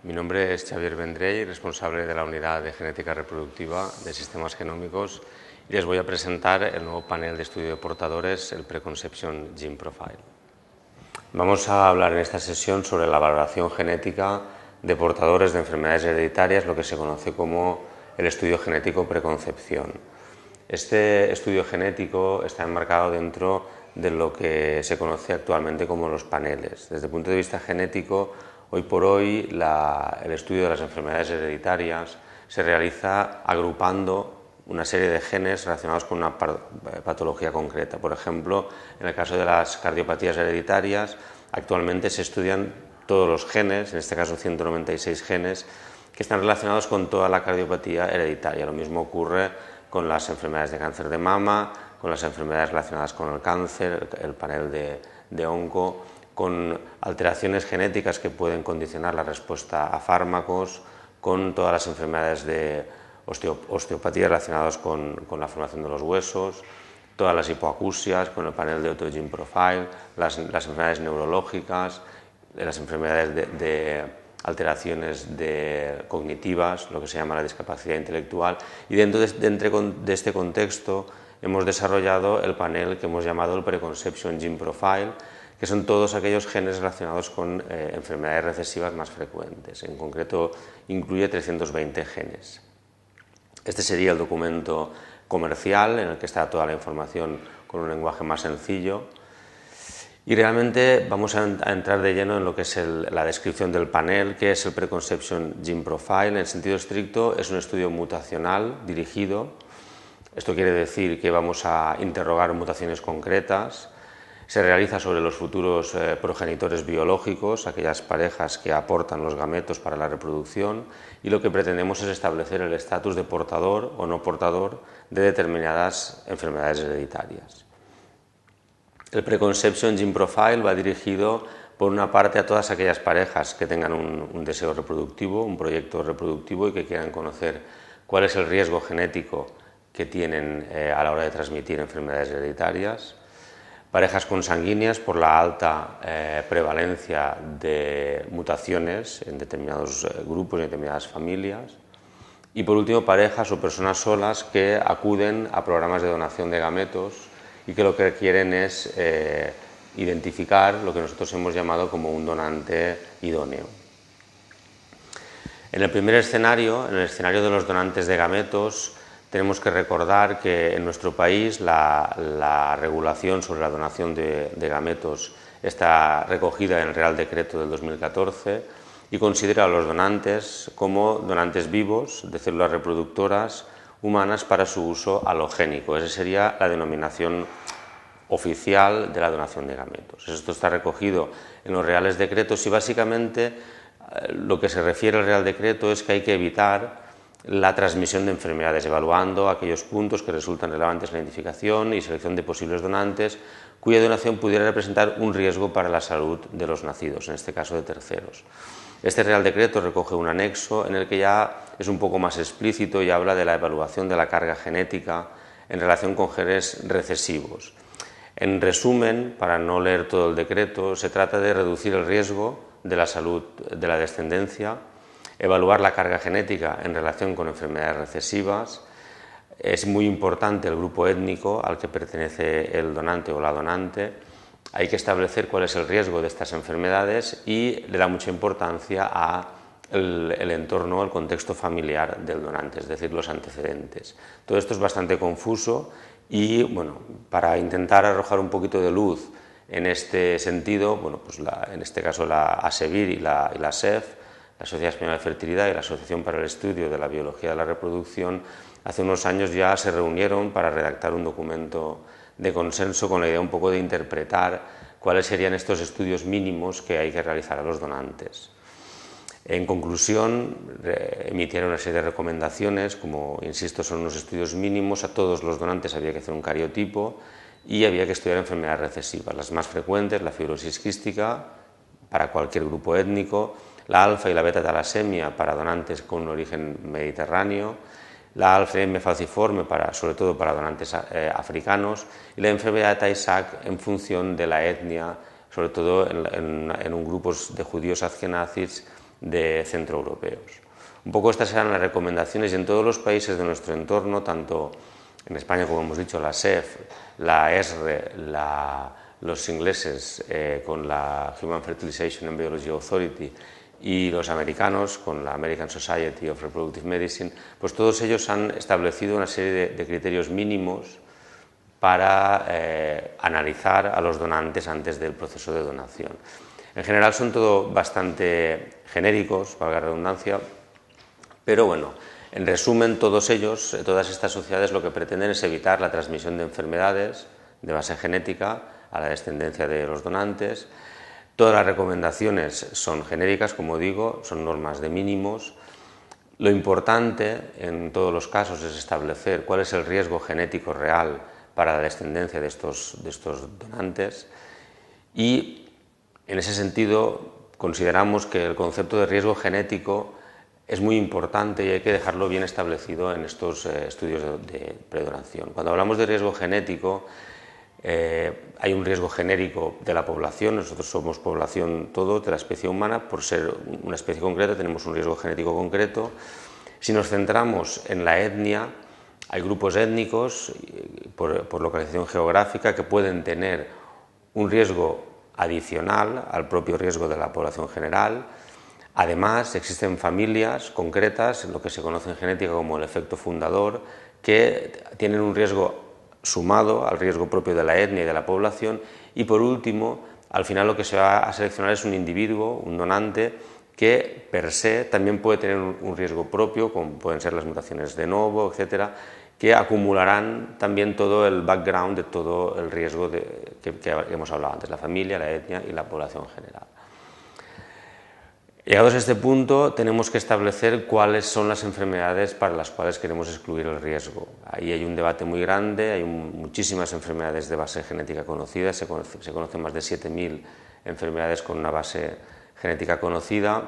Mi nombre es Xavier Vendrell, responsable de la Unidad de Genética Reproductiva de Sistemas Genómicos, y les voy a presentar el nuevo panel de estudio de portadores, el Preconception Gene Profile. Vamos a hablar en esta sesión sobre la valoración genética de portadores de enfermedades hereditarias, lo que se conoce como el estudio genético preconcepción. Este estudio genético está enmarcado dentro de lo que se conoce actualmente como los paneles. Desde el punto de vista genético, hoy por hoy el estudio de las enfermedades hereditarias se realiza agrupando una serie de genes relacionados con una patología concreta. Por ejemplo, en el caso de las cardiopatías hereditarias, actualmente se estudian todos los genes, en este caso 196 genes, que están relacionados con toda la cardiopatía hereditaria. Lo mismo ocurre con las enfermedades de cáncer de mama, con las enfermedades relacionadas con el cáncer, el panel de onco, con alteraciones genéticas que pueden condicionar la respuesta a fármacos, con todas las enfermedades de osteopatía relacionadas con la formación de los huesos, todas las hipoacusias, con el panel de Autogene Profile, las enfermedades neurológicas, las enfermedades de alteraciones cognitivas, lo que se llama la discapacidad intelectual, y dentro de este contexto hemos desarrollado el panel que hemos llamado el Preconception Gene Profile, que son todos aquellos genes relacionados con enfermedades recesivas más frecuentes. En concreto, incluye 320 genes. Este sería el documento comercial en el que está toda la información con un lenguaje más sencillo. Y realmente vamos a entrar de lleno en lo que es la descripción del panel, que es el Preconception Gene Profile. En el sentido estricto, es un estudio mutacional dirigido. Esto quiere decir que vamos a interrogar mutaciones concretas. Se realiza sobre los futuros progenitores biológicos, aquellas parejas que aportan los gametos para la reproducción, y lo que pretendemos es establecer el estatus de portador o no portador de determinadas enfermedades hereditarias. El Preconception Gene Profile va dirigido, por una parte, a todas aquellas parejas que tengan un deseo reproductivo, un proyecto reproductivo y que quieran conocer cuál es el riesgo genético que tienen a la hora de transmitir enfermedades hereditarias. Parejas consanguíneas por la alta prevalencia de mutaciones en determinados grupos y en determinadas familias. Y por último, parejas o personas solas que acuden a programas de donación de gametos y que lo que quieren es identificar lo que nosotros hemos llamado como un donante idóneo. En el primer escenario, en el escenario de los donantes de gametos, tenemos que recordar que en nuestro país la regulación sobre la donación de gametos está recogida en el Real Decreto del 2014 y considera a los donantes como donantes vivos de células reproductoras humanas para su uso alogénico. Esa sería la denominación oficial de la donación de gametos. Esto está recogido en los Reales Decretos y básicamente lo que se refiere al Real Decreto es que hay que evitar la transmisión de enfermedades, evaluando aquellos puntos que resultan relevantes en la identificación y selección de posibles donantes cuya donación pudiera representar un riesgo para la salud de los nacidos, en este caso de terceros. Este Real Decreto recoge un anexo en el que ya es un poco más explícito y habla de la evaluación de la carga genética en relación con genes recesivos. En resumen, para no leer todo el decreto, se trata de reducir el riesgo de la salud de la descendencia, evaluar la carga genética en relación con enfermedades recesivas. Es muy importante el grupo étnico al que pertenece el donante o la donante. Hay que establecer cuál es el riesgo de estas enfermedades y le da mucha importancia al entorno, al contexto familiar del donante, es decir, los antecedentes. Todo esto es bastante confuso y, bueno, para intentar arrojar un poquito de luz en este sentido, bueno, pues en este caso la ASEVIR y la SEF, la Sociedad Española de Fertilidad y la Asociación para el Estudio de la Biología de la Reproducción, hace unos años ya se reunieron para redactar un documento de consenso con la idea un poco de interpretar cuáles serían estos estudios mínimos que hay que realizar a los donantes. En conclusión, emitieron una serie de recomendaciones, como insisto, son unos estudios mínimos. A todos los donantes había que hacer un cariotipo y había que estudiar enfermedades recesivas, las más frecuentes, la fibrosis quística para cualquier grupo étnico, la alfa y la beta talasemia para donantes con un origen mediterráneo, la alfa-M falciforme sobre todo para donantes africanos, y la enfermedad de Tay-Sachs en función de la etnia, sobre todo en un grupo de judíos askenazis de centroeuropeos. Un poco estas eran las recomendaciones y en todos los países de nuestro entorno, tanto en España, como hemos dicho, la SEF, la ESRE, los ingleses con la Human Fertilization and Biology Authority y los americanos con la American Society of Reproductive Medicine, pues todos ellos han establecido una serie de criterios mínimos para analizar a los donantes antes del proceso de donación. En general son todo bastante genéricos, valga la redundancia, pero bueno, en resumen, todas estas sociedades lo que pretenden es evitar la transmisión de enfermedades de base genética a la descendencia de los donantes. Todas las recomendaciones son genéricas, como digo, son normas de mínimos. Lo importante en todos los casos es establecer cuál es el riesgo genético real para la descendencia de estos donantes y en ese sentido consideramos que el concepto de riesgo genético es muy importante y hay que dejarlo bien establecido en estos estudios de predonación. Cuando hablamos de riesgo genético, hay un riesgo genérico de la población. Nosotros somos población todos de la especie humana, por ser una especie concreta tenemos un riesgo genético concreto. Si nos centramos en la etnia, hay grupos étnicos por localización geográfica que pueden tener un riesgo adicional al propio riesgo de la población general. Además, existen familias concretas, en lo que se conoce en genética como el efecto fundador, que tienen un riesgo sumado al riesgo propio de la etnia y de la población. Y por último, al final lo que se va a seleccionar es un individuo, un donante, que per se también puede tener un riesgo propio, como pueden ser las mutaciones de novo, etcétera, que acumularán también todo el background de todo el riesgo que hemos hablado antes, la familia, la etnia y la población general. Llegados a este punto, tenemos que establecer cuáles son las enfermedades para las cuales queremos excluir el riesgo. Ahí hay un debate muy grande, hay muchísimas enfermedades de base genética conocidas, se conocen más de 7.000 enfermedades con una base genética conocida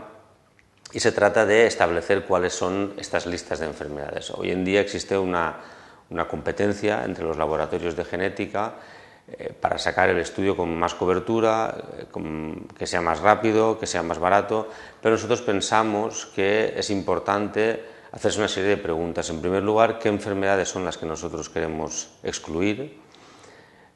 y se trata de establecer cuáles son estas listas de enfermedades. Hoy en día existe una competencia entre los laboratorios de genética para sacar el estudio con más cobertura, que sea más rápido, que sea más barato, pero nosotros pensamos que es importante hacerse una serie de preguntas. En primer lugar, ¿qué enfermedades son las que nosotros queremos excluir?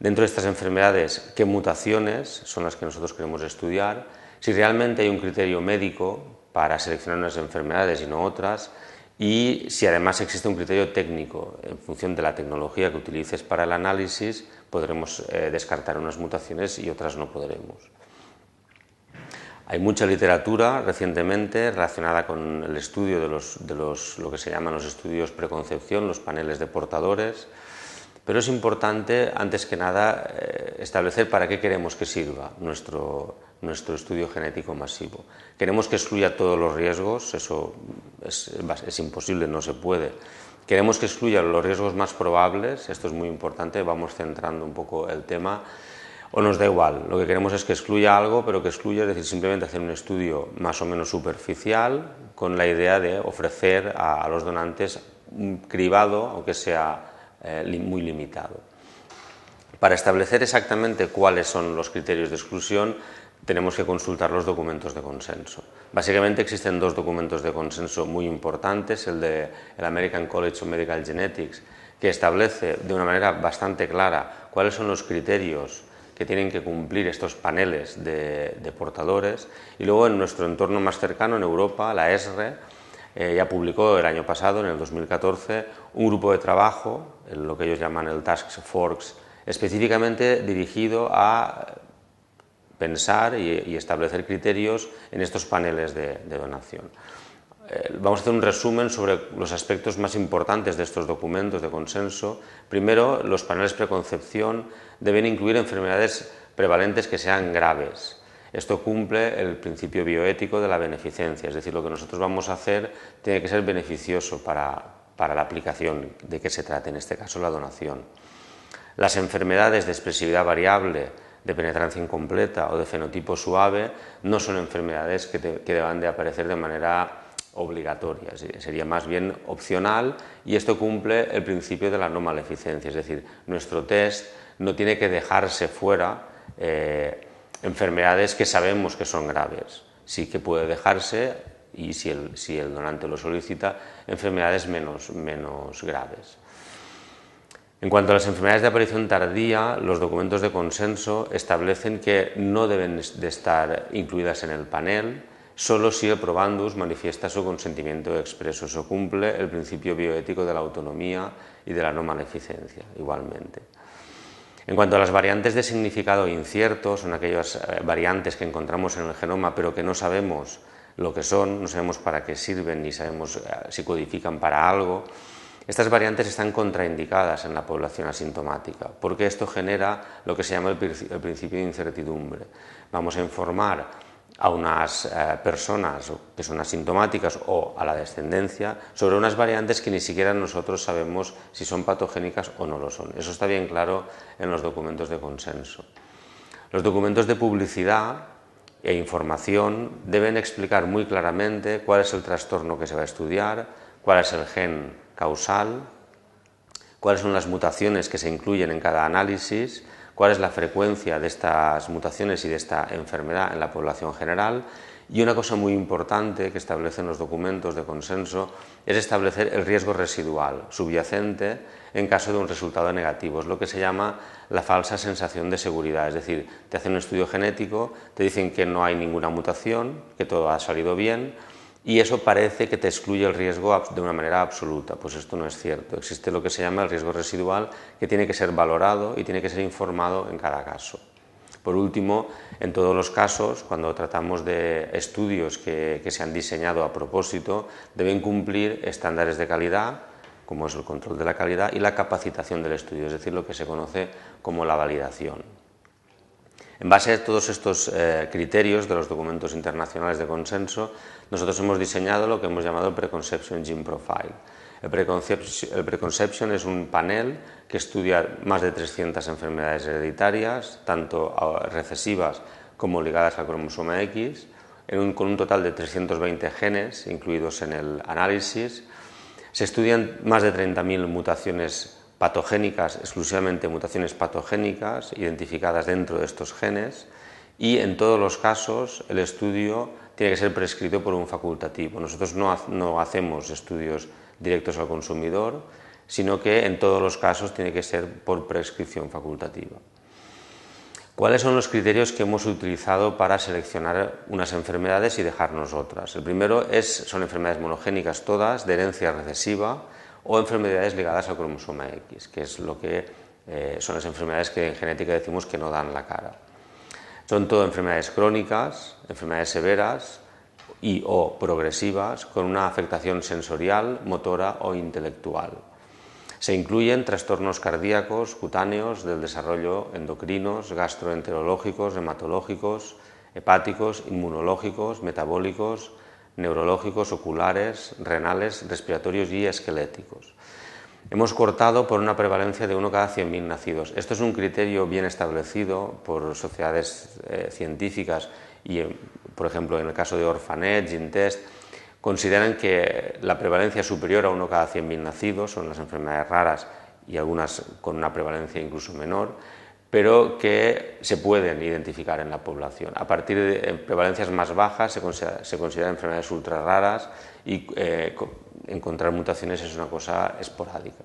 Dentro de estas enfermedades, ¿qué mutaciones son las que nosotros queremos estudiar? Si realmente hay un criterio médico para seleccionar unas enfermedades y no otras, y si además existe un criterio técnico en función de la tecnología que utilices para el análisis, podremos descartar unas mutaciones y otras no podremos. Hay mucha literatura recientemente relacionada con el estudio de lo que se llaman los estudios preconcepción, los paneles de portadores, pero es importante, antes que nada, establecer para qué queremos que sirva nuestro estudio genético masivo. ¿Queremos que excluya todos los riesgos? Eso es imposible, no se puede. ¿Queremos que excluya los riesgos más probables? Esto es muy importante, vamos centrando un poco el tema. ¿O nos da igual? Lo que queremos es que excluya algo, pero que excluya, es decir, simplemente hacer un estudio más o menos superficial con la idea de ofrecer a los donantes un cribado, aunque sea muy limitado. Para establecer exactamente cuáles son los criterios de exclusión, tenemos que consultar los documentos de consenso. Básicamente existen dos documentos de consenso muy importantes, el del American College of Medical Genetics, que establece de una manera bastante clara cuáles son los criterios que tienen que cumplir estos paneles de portadores, y luego en nuestro entorno más cercano, en Europa, la ESRE, ya publicó el año pasado, en el 2014, un grupo de trabajo, lo que ellos llaman el Task Force, específicamente dirigido a pensar y establecer criterios en estos paneles de donación. Vamos a hacer un resumen sobre los aspectos más importantes de estos documentos de consenso. Primero, los paneles preconcepción deben incluir enfermedades prevalentes que sean graves. Esto cumple el principio bioético de la beneficencia, es decir, lo que nosotros vamos a hacer tiene que ser beneficioso para la aplicación de que se trate, en este caso la donación. Las enfermedades de expresividad variable, de penetrancia incompleta o de fenotipo suave no son enfermedades que deban de aparecer de manera obligatoria, sería más bien opcional, y esto cumple el principio de la no maleficencia, es decir, nuestro test no tiene que dejarse fuera enfermedades que sabemos que son graves. sí que puede dejarse, y si el donante lo solicita, enfermedades menos graves. En cuanto a las enfermedades de aparición tardía, los documentos de consenso establecen que no deben de estar incluidas en el panel, solo si el probandus manifiesta su consentimiento expreso. Eso cumple el principio bioético de la autonomía y de la no maleficencia, igualmente. En cuanto a las variantes de significado incierto, son aquellas variantes que encontramos en el genoma pero que no sabemos lo que son, no sabemos para qué sirven ni sabemos si codifican para algo. Estas variantes están contraindicadas en la población asintomática porque esto genera lo que se llama el principio de incertidumbre. Vamos a informar a unas personas que son asintomáticas o a la descendencia sobre unas variantes que ni siquiera nosotros sabemos si son patogénicas o no lo son. Eso está bien claro en los documentos de consenso. Los documentos de publicidad e información deben explicar muy claramente cuál es el trastorno que se va a estudiar, cuál es el gen causal, cuáles son las mutaciones que se incluyen en cada análisis, cuál es la frecuencia de estas mutaciones y de esta enfermedad en la población general. Y una cosa muy importante que establecen los documentos de consenso es establecer el riesgo residual subyacente en caso de un resultado negativo. Es lo que se llama la falsa sensación de seguridad, es decir, te hacen un estudio genético, te dicen que no hay ninguna mutación, que todo ha salido bien, y eso parece que te excluye el riesgo de una manera absoluta. Pues esto no es cierto. Existe lo que se llama el riesgo residual, que tiene que ser valorado y tiene que ser informado en cada caso. Por último, en todos los casos, cuando tratamos de estudios que se han diseñado a propósito, deben cumplir estándares de calidad, como es el control de la calidad y la capacitación del estudio, es decir, lo que se conoce como la validación. En base a todos estos criterios de los documentos internacionales de consenso, nosotros hemos diseñado lo que hemos llamado el Preconception Gene Profile. El Preconception es un panel que estudia más de 300 enfermedades hereditarias, tanto recesivas como ligadas al cromosoma X, con un total de 320 genes incluidos en el análisis. Se estudian más de 30.000 mutaciones patogénicas, exclusivamente mutaciones patogénicas identificadas dentro de estos genes, y en todos los casos el estudio tiene que ser prescrito por un facultativo. Nosotros no hacemos estudios directos al consumidor, sino que en todos los casos tiene que ser por prescripción facultativa. ¿Cuáles son los criterios que hemos utilizado para seleccionar unas enfermedades y dejarnos otras? El primero son enfermedades monogénicas todas, de herencia recesiva, o enfermedades ligadas al cromosoma X, que es lo que son las enfermedades que en genética decimos que no dan la cara. Son todo enfermedades crónicas, enfermedades severas y o progresivas con una afectación sensorial, motora o intelectual. Se incluyen trastornos cardíacos, cutáneos, del desarrollo, endocrinos, gastroenterológicos, hematológicos, hepáticos, inmunológicos, metabólicos, neurológicos, oculares, renales, respiratorios y esqueléticos. Hemos cortado por una prevalencia de 1 cada 100.000 nacidos. Esto es un criterio bien establecido por sociedades científicas y, por ejemplo, en el caso de Orphanet, GeneTest, consideran que la prevalencia superior a 1 cada 100.000 nacidos son las enfermedades raras y algunas con una prevalencia incluso menor, pero que se pueden identificar en la población. A partir de prevalencias más bajas se consideran enfermedades ultra raras y encontrar mutaciones es una cosa esporádica.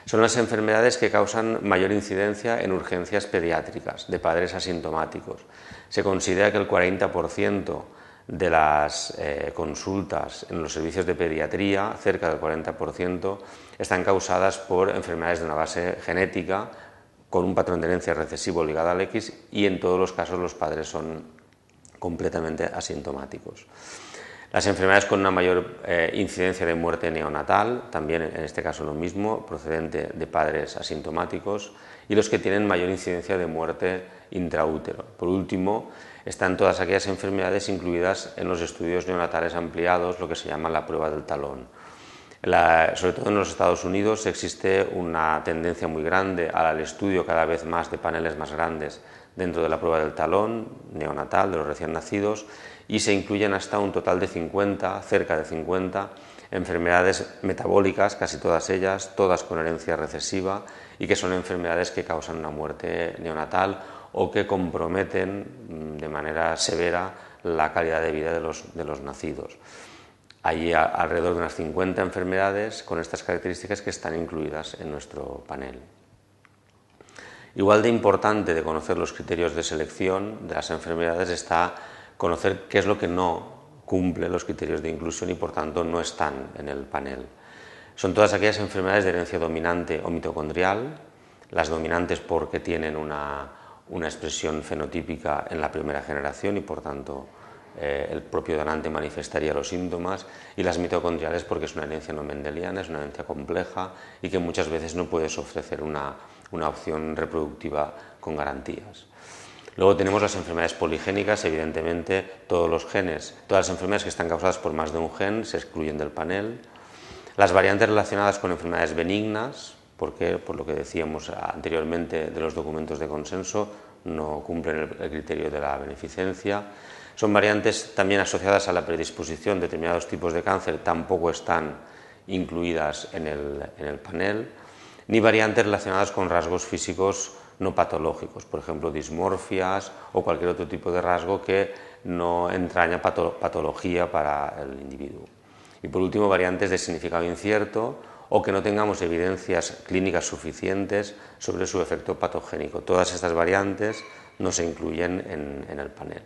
Son las enfermedades que causan mayor incidencia en urgencias pediátricas de padres asintomáticos. Se considera que el 40% de las consultas en los servicios de pediatría, cerca del 40%, están causadas por enfermedades de una base genética con un patrón de herencia recesivo ligado al X, y en todos los casos los padres son completamente asintomáticos. Las enfermedades con una mayor incidencia de muerte neonatal, también en este caso lo mismo, procedente de padres asintomáticos, y los que tienen mayor incidencia de muerte intraútero. Por último, están todas aquellas enfermedades incluidas en los estudios neonatales ampliados, lo que se llama la prueba del talón. Sobre todo en los Estados Unidos existe una tendencia muy grande al estudio cada vez más de paneles más grandes dentro de la prueba del talón neonatal de los recién nacidos, y se incluyen hasta un total de 50, cerca de 50, enfermedades metabólicas, casi todas ellas, todas con herencia recesiva, y que son enfermedades que causan una muerte neonatal o que comprometen de manera severa la calidad de vida de los nacidos. Hay alrededor de unas 50 enfermedades con estas características que están incluidas en nuestro panel. Igual de importante de conocer los criterios de selección de las enfermedades está conocer qué es lo que no cumple los criterios de inclusión y por tanto no están en el panel. Son todas aquellas enfermedades de herencia dominante o mitocondrial, las dominantes porque tienen una expresión fenotípica en la primera generación y por tanto el propio donante manifestaría los síntomas, y las mitocondriales porque es una herencia no mendeliana, es una herencia compleja y que muchas veces no puedes ofrecer una opción reproductiva con garantías. Luego tenemos las enfermedades poligénicas, evidentemente todos los genes, todas las enfermedades que están causadas por más de un gen se excluyen del panel. Las variantes relacionadas con enfermedades benignas, porque por lo que decíamos anteriormente de los documentos de consenso, no cumplen el criterio de la beneficencia. Son variantes también asociadas a la predisposición de determinados tipos de cáncer, tampoco están incluidas en el panel, ni variantes relacionadas con rasgos físicos no patológicos, por ejemplo, dismorfias o cualquier otro tipo de rasgo que no entraña patología para el individuo. Y por último, variantes de significado incierto o que no tengamos evidencias clínicas suficientes sobre su efecto patogénico. Todas estas variantes no se incluyen en el panel.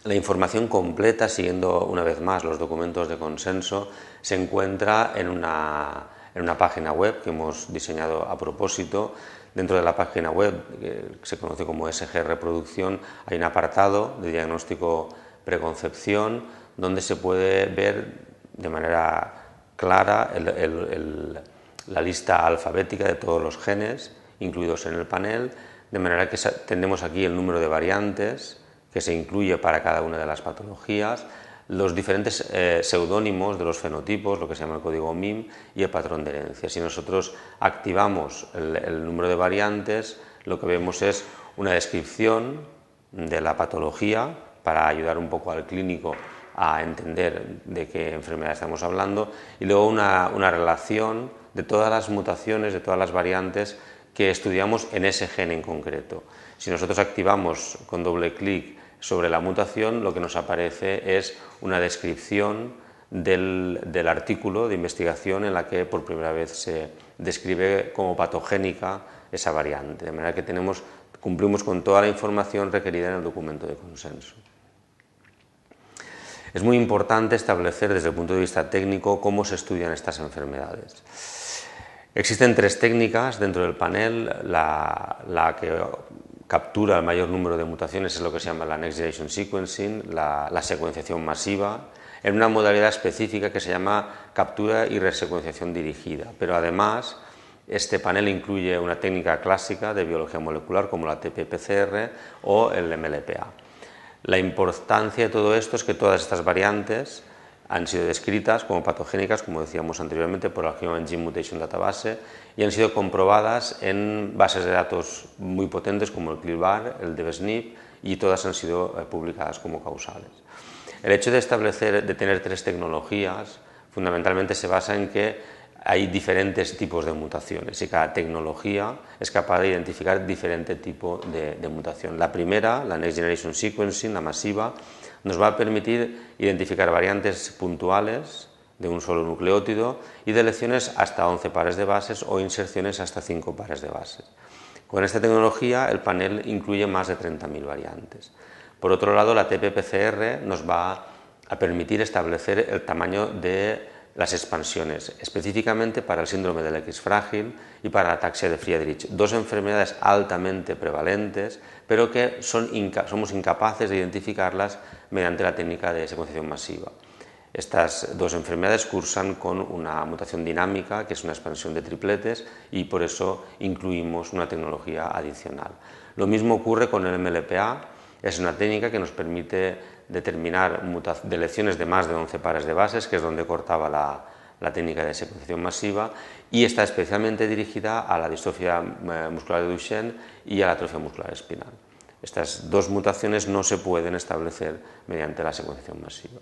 La información completa, siguiendo una vez más los documentos de consenso, se encuentra en una página web que hemos diseñado a propósito. Dentro de la página web, que se conoce como SG Reproducción, hay un apartado de diagnóstico preconcepción donde se puede ver de manera clara la lista alfabética de todos los genes incluidos en el panel, de manera que tenemos aquí el número de variantes que se incluye para cada una de las patologías, los diferentes seudónimos de los fenotipos, lo que se llama el código MIM, y el patrón de herencia. Si nosotros activamos el número de variantes, lo que vemos es una descripción de la patología para ayudar un poco al clínico a entender de qué enfermedad estamos hablando, y luego una relación de todas las mutaciones, de todas las variantes que estudiamos en ese gen en concreto. Si nosotros activamos con doble clic sobre la mutación, lo que nos aparece es una descripción del artículo de investigación en la que por primera vez se describe como patogénica esa variante, de manera que cumplimos con toda la información requerida en el documento de consenso. Es muy importante establecer desde el punto de vista técnico cómo se estudian estas enfermedades. Existen tres técnicas dentro del panel. La que captura el mayor número de mutaciones es lo que se llama la Next Generation Sequencing, la secuenciación masiva, en una modalidad específica que se llama captura y resecuenciación dirigida. Pero además, este panel incluye una técnica clásica de biología molecular como la TP-PCR o el MLPA. La importancia de todo esto es que todas estas variantes han sido descritas como patogénicas, como decíamos anteriormente, por la Human Gene Mutation Database, y han sido comprobadas en bases de datos muy potentes como el CLIVAR, el DBSNP, y todas han sido publicadas como causales. El hecho de tener tres tecnologías fundamentalmente se basa en que hay diferentes tipos de mutaciones y cada tecnología es capaz de identificar diferente tipo de mutación. La primera, la Next Generation Sequencing, la masiva, nos va a permitir identificar variantes puntuales de un solo nucleótido y deleciones hasta 11 pares de bases o inserciones hasta 5 pares de bases. Con esta tecnología el panel incluye más de 30.000 variantes. Por otro lado, la TP-PCR nos va a permitir establecer el tamaño de las expansiones, específicamente para el síndrome del X frágil y para la ataxia de Friedreich, dos enfermedades altamente prevalentes, pero que somos incapaces de identificarlas mediante la técnica de secuenciación masiva. Estas dos enfermedades cursan con una mutación dinámica, que es una expansión de tripletes, y por eso incluimos una tecnología adicional. Lo mismo ocurre con el MLPA, es una técnica que nos permite determinar deleciones de más de 11 pares de bases, que es donde cortaba la técnica de secuenciación masiva, y está especialmente dirigida a la distrofia muscular de Duchenne y a la atrofia muscular espinal. Estas dos mutaciones no se pueden establecer mediante la secuenciación masiva.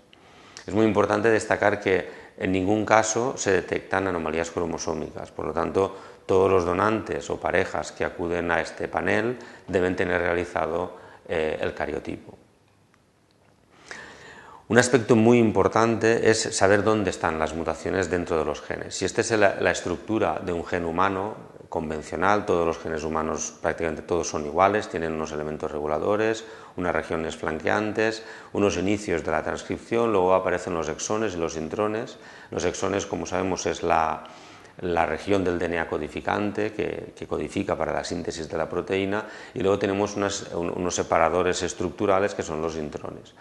Es muy importante destacar que en ningún caso se detectan anomalías cromosómicas, por lo tanto, todos los donantes o parejas que acuden a este panel deben tener realizado el cariotipo. Un aspecto muy importante es saber dónde están las mutaciones dentro de los genes. Si esta es la estructura de un gen humano convencional, todos los genes humanos prácticamente todos son iguales, tienen unos elementos reguladores, unas regiones flanqueantes, unos inicios de la transcripción, luego aparecen los exones y los intrones. Los exones, como sabemos, es la región del DNA codificante que codifica para la síntesis de la proteína, y luego tenemos unos separadores estructurales que son los intrones.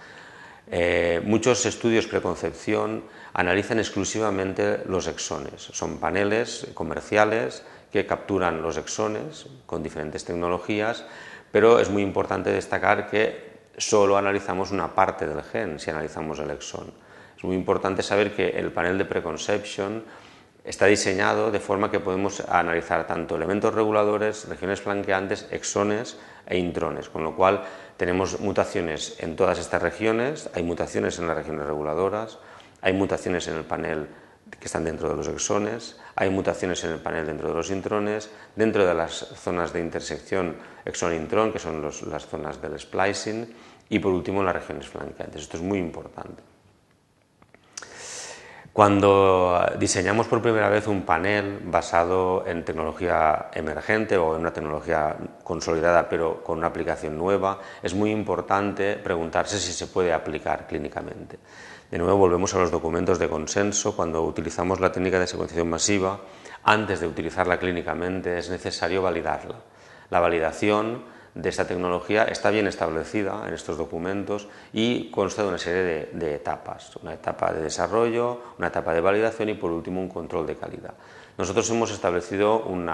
Muchos estudios preconcepción analizan exclusivamente los exones. Son paneles comerciales que capturan los exones con diferentes tecnologías, pero es muy importante destacar que solo analizamos una parte del gen si analizamos el exón. Es muy importante saber que el panel de preconception está diseñado de forma que podemos analizar tanto elementos reguladores, regiones flanqueantes, exones e intrones, con lo cual tenemos mutaciones en todas estas regiones, hay mutaciones en las regiones reguladoras, hay mutaciones en el panel que están dentro de los exones, hay mutaciones en el panel dentro de los intrones, dentro de las zonas de intersección exón-intrón, que son las zonas del splicing, y por último en las regiones flanqueantes. Esto es muy importante. Cuando diseñamos por primera vez un panel basado en tecnología emergente o en una tecnología consolidada pero con una aplicación nueva, es muy importante preguntarse si se puede aplicar clínicamente. De nuevo volvemos a los documentos de consenso. Cuando utilizamos la técnica de secuenciación masiva, antes de utilizarla clínicamente es necesario validarla. La validación de esta tecnología está bien establecida en estos documentos y consta de una serie de etapas, una etapa de desarrollo, una etapa de validación y por último un control de calidad. Nosotros hemos establecido un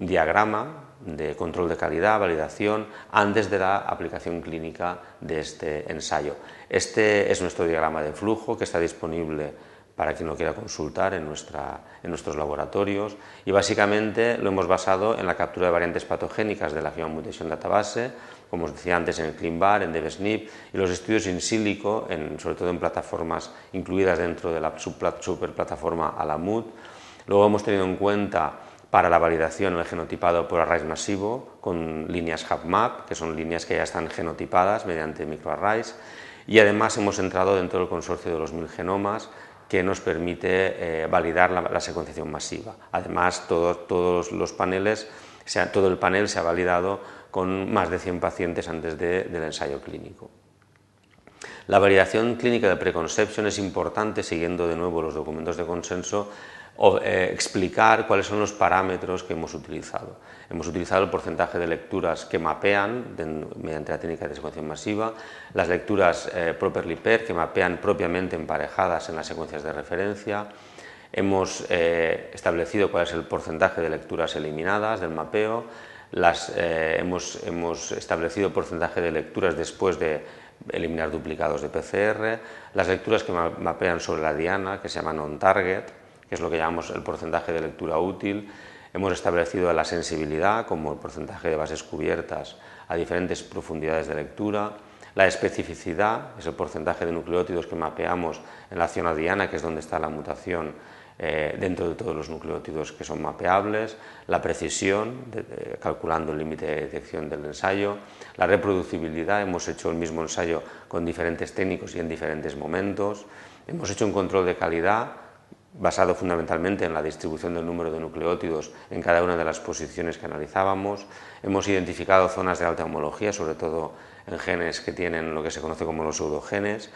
diagrama de control de calidad, validación, antes de la aplicación clínica de este ensayo. Este es nuestro diagrama de flujo que está disponible para quien lo quiera consultar en nuestros laboratorios, y básicamente lo hemos basado en la captura de variantes patogénicas de la Human Mutation Database, como os decía antes, en el ClinVar, en DevSNP, y los estudios in silico, sobre todo en plataformas incluidas dentro de la superplataforma Alamut. Luego hemos tenido en cuenta para la validación el genotipado por arrays masivo con líneas HapMap, que son líneas que ya están genotipadas mediante microarrays, y además hemos entrado dentro del consorcio de los 1000 genomas, que nos permite validar la secuenciación masiva. Además, todo el panel se ha validado con más de 100 pacientes antes del ensayo clínico. La validación clínica de preconception es importante, siguiendo de nuevo los documentos de consenso, explicar cuáles son los parámetros que hemos utilizado. Hemos utilizado el porcentaje de lecturas que mapean mediante la técnica de secuenciación masiva, las lecturas properly paired que mapean propiamente emparejadas en las secuencias de referencia. Hemos establecido cuál es el porcentaje de lecturas eliminadas del mapeo, hemos establecido el porcentaje de lecturas después de eliminar duplicados de PCR, las lecturas que mapean sobre la diana, que se llaman on-target, que es lo que llamamos el porcentaje de lectura útil. Hemos establecido la sensibilidad como el porcentaje de bases cubiertas a diferentes profundidades de lectura. La especificidad es el porcentaje de nucleótidos que mapeamos en la zona diana, que es donde está la mutación dentro de todos los nucleótidos que son mapeables. La precisión, calculando el límite de detección del ensayo. La reproducibilidad, hemos hecho el mismo ensayo con diferentes técnicos y en diferentes momentos. Hemos hecho un control de calidad basado fundamentalmente en la distribución del número de nucleótidos en cada una de las posiciones que analizábamos. Hemos identificado zonas de alta homología, sobre todo en genes que tienen lo que se conoce como los pseudogenes,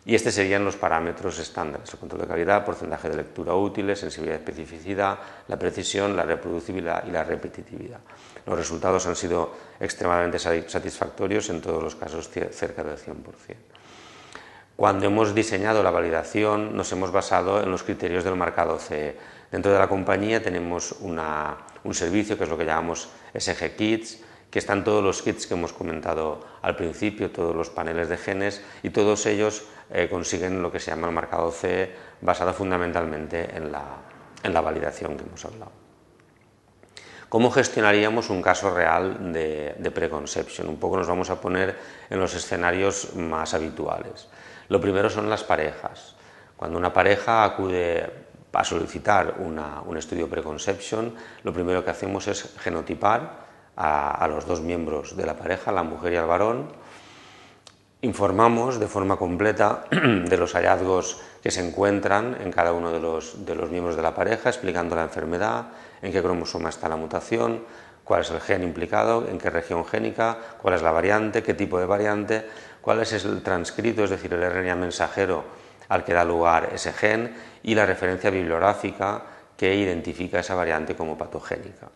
y estos serían los parámetros estándares: el control de calidad, porcentaje de lectura útiles, sensibilidad y especificidad, la precisión, la reproducibilidad y la repetitividad. Los resultados han sido extremadamente satisfactorios, en todos los casos cerca del 100%. Cuando hemos diseñado la validación nos hemos basado en los criterios del marcado CE. Dentro de la compañía tenemos un servicio que es lo que llamamos SG Kits, que están todos los kits que hemos comentado al principio, todos los paneles de genes, y todos ellos consiguen lo que se llama el marcado CE, basado fundamentalmente en la validación que hemos hablado. ¿Cómo gestionaríamos un caso real de preconception? Un poco nos vamos a poner en los escenarios más habituales. Lo primero son las parejas. Cuando una pareja acude a solicitar un estudio preconception, lo primero que hacemos es genotipar a los dos miembros de la pareja, la mujer y el varón. Informamos de forma completa de los hallazgos que se encuentran en cada uno de los miembros de la pareja, explicando la enfermedad, en qué cromosoma está la mutación, cuál es el gen implicado, en qué región génica, cuál es la variante, qué tipo de variante, cuál es el transcrito, es decir, el RNA mensajero al que da lugar ese gen, y la referencia bibliográfica que identifica esa variante como patogénica.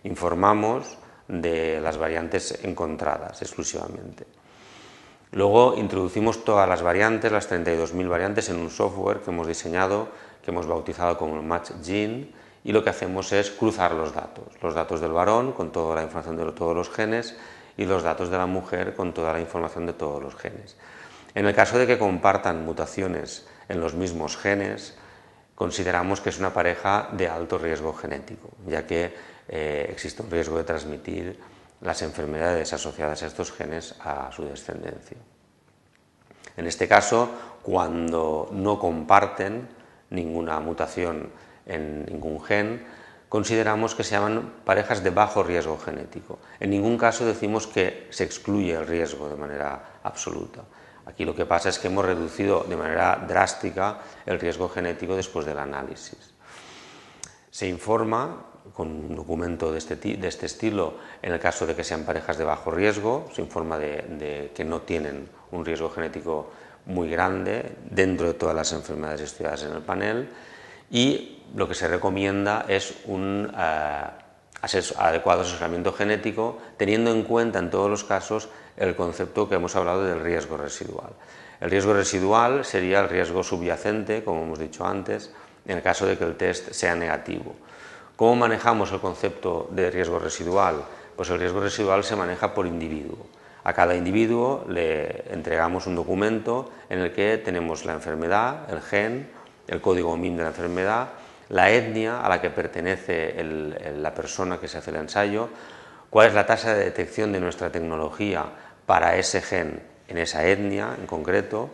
Informamos de las variantes encontradas exclusivamente. Luego introducimos todas las variantes, las 32.000 variantes, en un software que hemos diseñado, que hemos bautizado como MatchGene, y lo que hacemos es cruzar los datos del varón con toda la información de todos los genes y los datos de la mujer con toda la información de todos los genes. En el caso de que compartan mutaciones en los mismos genes, consideramos que es una pareja de alto riesgo genético, ya que existe un riesgo de transmitir las enfermedades asociadas a estos genes a su descendencia. En este caso, cuando no comparten ninguna mutación en ningún gen, consideramos que se llaman parejas de bajo riesgo genético. En ningún caso decimos que se excluye el riesgo de manera absoluta. Aquí lo que pasa es que hemos reducido de manera drástica el riesgo genético después del análisis. Se informa con un documento de este estilo en el caso de que sean parejas de bajo riesgo, se informa de que no tienen un riesgo genético muy grande dentro de todas las enfermedades estudiadas en el panel, y lo que se recomienda es un adecuado asesoramiento genético, teniendo en cuenta en todos los casos el concepto que hemos hablado del riesgo residual. El riesgo residual sería el riesgo subyacente, como hemos dicho antes, en el caso de que el test sea negativo. ¿Cómo manejamos el concepto de riesgo residual? Pues el riesgo residual se maneja por individuo. A cada individuo le entregamos un documento en el que tenemos la enfermedad, el gen, el código MIM de la enfermedad, la etnia a la que pertenece la persona que se hace el ensayo, cuál es la tasa de detección de nuestra tecnología para ese gen en esa etnia en concreto,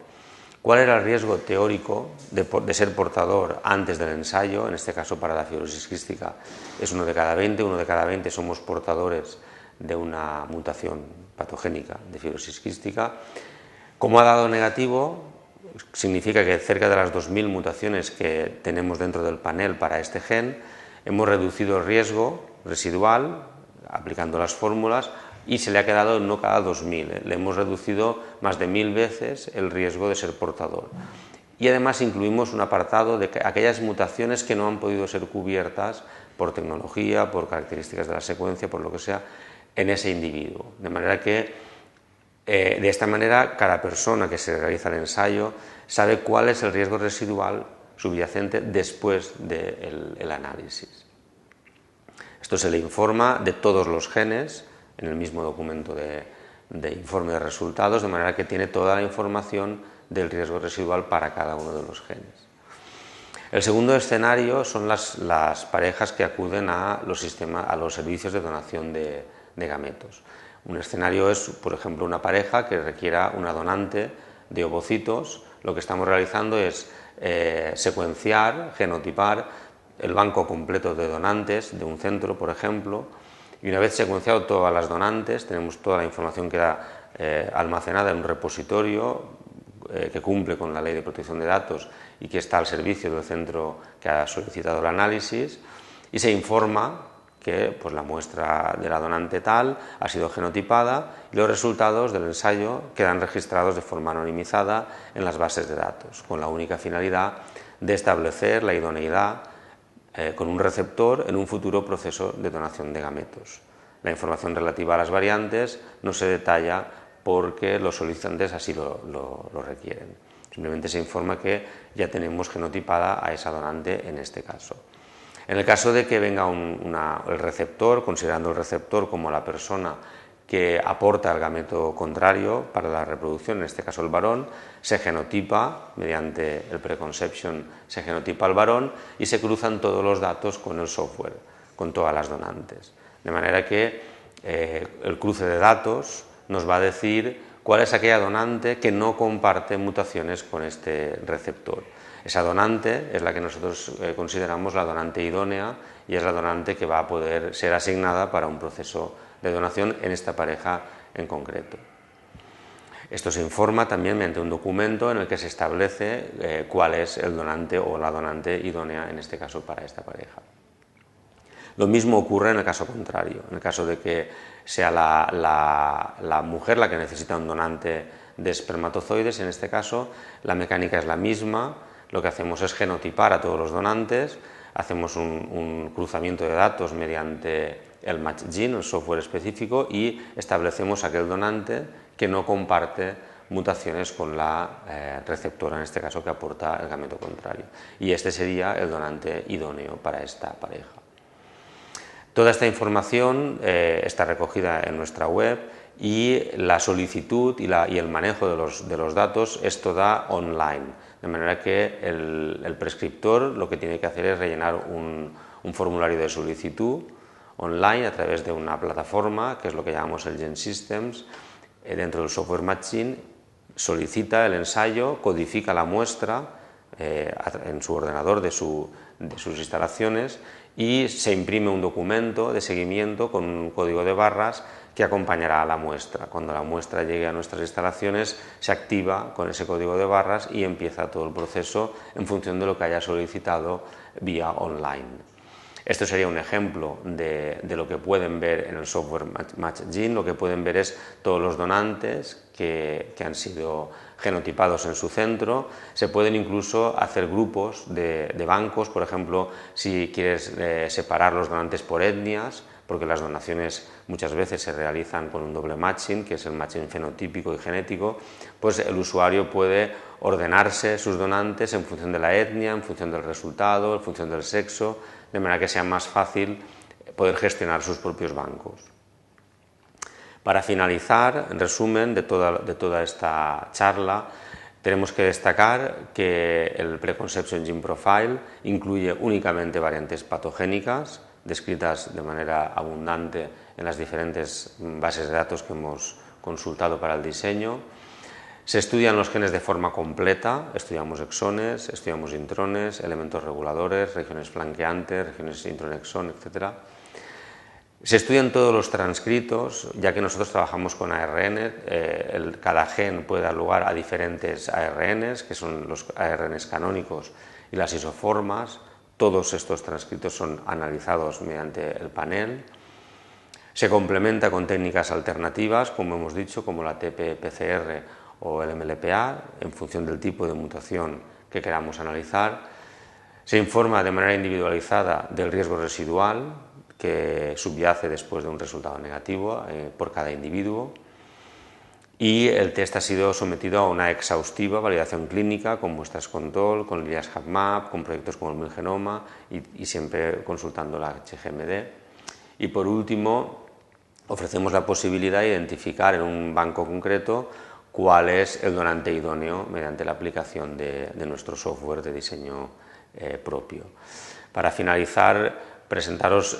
cuál era el riesgo teórico de ser portador antes del ensayo, en este caso para la fibrosis quística es 1 de cada 20 somos portadores de una mutación patogénica de fibrosis quística. Como ha dado negativo, significa que cerca de las 2.000 mutaciones que tenemos dentro del panel para este gen, hemos reducido el riesgo residual aplicando las fórmulas y se le ha quedado no cada 2.000, le hemos reducido más de 1.000 veces el riesgo de ser portador. Y además incluimos un apartado de aquellas mutaciones que no han podido ser cubiertas por tecnología, por características de la secuencia, por lo que sea, en ese individuo. De manera que de esta manera cada persona que se realiza el ensayo sabe cuál es el riesgo residual subyacente después del análisis. Esto se le informa de todos los genes en el mismo documento de informe de resultados, de manera que tiene toda la información del riesgo residual para cada uno de los genes. El segundo escenario son las parejas que acuden a los servicios de donación de gametos. Un escenario es, por ejemplo, una pareja que requiera una donante de ovocitos. Lo que estamos realizando es secuenciar, genotipar el banco completo de donantes de un centro, por ejemplo, y una vez secuenciado todas las donantes, tenemos toda la información que queda almacenada en un repositorio que cumple con la Ley de Protección de Datos y que está al servicio del centro que ha solicitado el análisis, y se informa que pues, la muestra de la donante tal ha sido genotipada y los resultados del ensayo quedan registrados de forma anonimizada en las bases de datos, con la única finalidad de establecer la idoneidad con un receptor en un futuro proceso de donación de gametos. La información relativa a las variantes no se detalla porque los solicitantes así lo requieren. Simplemente se informa que ya tenemos genotipada a esa donante en este caso. En el caso de que venga el receptor, considerando el receptor como la persona que aporta el gameto contrario para la reproducción, en este caso el varón, se genotipa mediante el preconception, se genotipa al varón y se cruzan todos los datos con el software, con todas las donantes. De manera que el cruce de datos nos va a decir cuál es aquella donante que no comparte mutaciones con este receptor. Esa donante es la que nosotros consideramos la donante idónea y es la donante que va a poder ser asignada para un proceso de donación en esta pareja en concreto. Esto se informa también mediante un documento en el que se establece cuál es el donante o la donante idónea, en este caso para esta pareja. Lo mismo ocurre en el caso contrario, en el caso de que sea la mujer la que necesita un donante de espermatozoides. En este caso la mecánica es la misma, lo que hacemos es genotipar a todos los donantes, hacemos un cruzamiento de datos mediante el MatchGene, el software específico, y establecemos aquel donante que no comparte mutaciones con la receptora, en este caso que aporta el gameto contrario. Y este sería el donante idóneo para esta pareja. Toda esta información está recogida en nuestra web y la solicitud y el manejo de los datos es toda online, de manera que el prescriptor lo que tiene que hacer es rellenar un formulario de solicitud online a través de una plataforma que es lo que llamamos el GenSystems. Dentro del software MatchGene solicita el ensayo, codifica la muestra en su ordenador de sus instalaciones y se imprime un documento de seguimiento con un código de barras que acompañará a la muestra. Cuando la muestra llegue a nuestras instalaciones se activa con ese código de barras y empieza todo el proceso en función de lo que haya solicitado vía online. Esto sería un ejemplo de lo que pueden ver en el software MatchGene. Lo que pueden ver es todos los donantes que han sido genotipados en su centro. Se pueden incluso hacer grupos de bancos, por ejemplo, si quieres separar los donantes por etnias, porque las donaciones muchas veces se realizan con un doble matching, que es el matching fenotípico y genético, pues el usuario puede ordenarse sus donantes en función de la etnia, en función del resultado, en función del sexo, de manera que sea más fácil poder gestionar sus propios bancos. Para finalizar, en resumen de toda esta charla, tenemos que destacar que el Preconception Gene Profile incluye únicamente variantes patogénicas, descritas de manera abundante en las diferentes bases de datos que hemos consultado para el diseño. Se estudian los genes de forma completa, estudiamos exones, estudiamos intrones, elementos reguladores, regiones flanqueantes, regiones intronexón, etc. Se estudian todos los transcritos, ya que nosotros trabajamos con ARN, cada gen puede dar lugar a diferentes ARNs, que son los ARNs canónicos y las isoformas. Todos estos transcritos son analizados mediante el panel. Se complementa con técnicas alternativas, como hemos dicho, como la TP-PCR o el MLPA, en función del tipo de mutación que queramos analizar. Se informa de manera individualizada del riesgo residual que subyace después de un resultado negativo por cada individuo. Y el test ha sido sometido a una exhaustiva validación clínica con muestras control, con líneas HapMap, con proyectos como el MilGenoma y siempre consultando la HGMD. Y por último, ofrecemos la posibilidad de identificar en un banco concreto cuál es el donante idóneo mediante la aplicación de nuestro software de diseño propio. Para finalizar, presentaros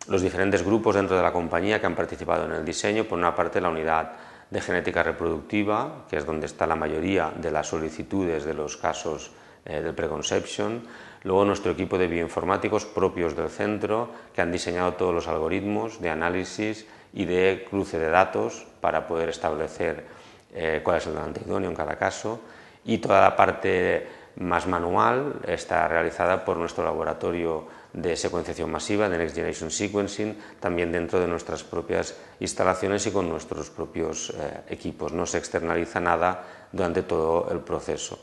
los diferentes grupos dentro de la compañía que han participado en el diseño. Por una parte, la unidad de genética reproductiva, que es donde está la mayoría de las solicitudes de los casos del Preconception. Luego nuestro equipo de bioinformáticos propios del centro, que han diseñado todos los algoritmos de análisis y de cruce de datos para poder establecer cuál es el donante idóneo en cada caso. Y toda la parte más manual está realizada por nuestro laboratorio de secuenciación masiva, de Next Generation Sequencing, también dentro de nuestras propias instalaciones y con nuestros propios equipos. No se externaliza nada durante todo el proceso.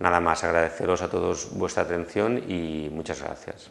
Nada más, agradeceros a todos vuestra atención y muchas gracias.